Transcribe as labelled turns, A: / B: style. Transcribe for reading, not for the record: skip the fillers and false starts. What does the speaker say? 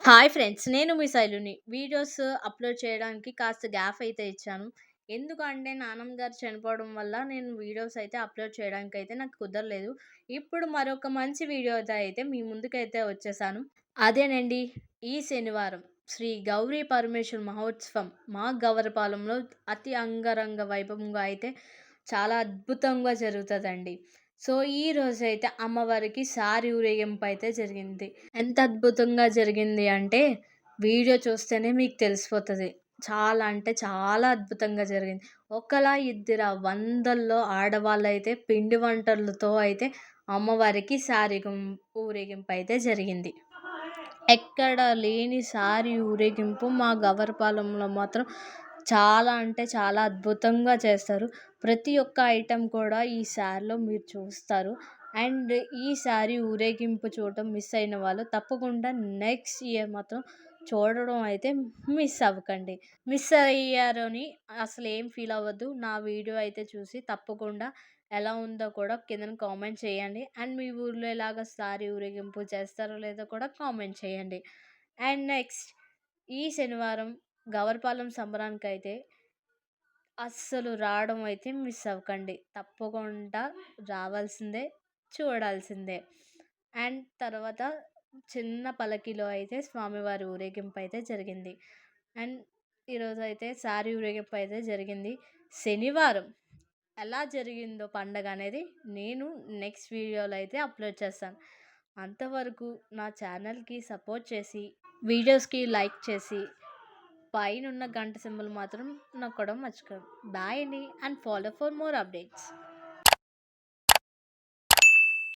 A: Hi friends. నేను మీ శైలుని. Videos upload చేయడానికి కాస్త గ్యాప్ అయితే ఇచ్చాను. ఎందుకంటే నాన్నమ్మ గారు చనిపోవడం వల్ల నేను వీడియోస్ అయితే అప్‌లోడ్ చేయడానికైతే నాకు కుదరలేదు. ఇప్పుడు మరొక మంచి వీడియోతో అయితే మీ ముందుకైతే వచ్చేసాను. అదేనండి, ఈ శనివారం శ్రీ గౌరీ పరమేశ్వర మహోత్సవం మా గవరపాలెంలో అతి అంగరంగ వైభవంగా అయితే చాలా అద్భుతంగా జరుగుతదండి. సో, ఈరోజైతే అమ్మవారికి సారి ఊరేగింపు అయితే జరిగింది. ఎంత అద్భుతంగా జరిగింది అంటే, వీడియో చూస్తేనే మీకు తెలిసిపోతది. చాలా అంటే చాలా అద్భుతంగా జరిగింది. ఒకలా ఇద్దరా వందల్లో ఆడవాళ్ళైతే పిండి వంటలతో అయితే అమ్మవారికి ఊరేగింపు అయితే జరిగింది. ఎక్కడ లేని సారి ఊరేగింపు మా గవరపాలెంలో మాత్రం చాలా అంటే చాలా అద్భుతంగా చేస్తారు. ప్రతి ఒక్క ఐటెమ్ కూడా ఈ సారిలో మీరు చూస్తారు. అండ్ ఈ సారి ఊరేగింపు చూడటం మిస్ అయిన వాళ్ళు తప్పకుండా నెక్స్ట్ ఇయర్ మాత్రం చూడడం అయితే మిస్ అవ్వకండి. మిస్ అయ్యారని అసలేం ఫీల్ అవ్వద్దు. నా వీడియో అయితే చూసి తప్పకుండా ఎలా ఉందో కూడా కిందన కామెంట్ చేయండి. అండ్ మీ ఊర్లో ఇలాగ సారి ఊరేగింపు చేస్తారో లేదో కూడా కామెంట్ చేయండి. అండ్ నెక్స్ట్ ఈ శనివారం గవరపాలెం సంబరానికైతే అస్సలు రావడం అయితే మిస్ అవ్వకండి. తప్పకుండా రావాల్సిందే, చూడాల్సిందే. అండ్ తర్వాత చిన్న పల్లకీలో అయితే స్వామివారి ఊరేగింపు అయితే జరిగింది. అండ్ ఈరోజైతే సారి ఊరేగింపు అయితే జరిగింది. శనివారం ఎలా జరిగిందో పండగ అనేది నేను నెక్స్ట్ వీడియోలో అయితే అప్లోడ్ చేస్తాను. అంతవరకు నా ఛానల్‌కి సపోర్ట్ చేసి, వీడియోస్‌కి లైక్ చేసి, పైనున్న గంట సింబల్ మాత్రం నొక్కడం మర్చిపోకండి. బాయ్ అండి, and follow for more updates.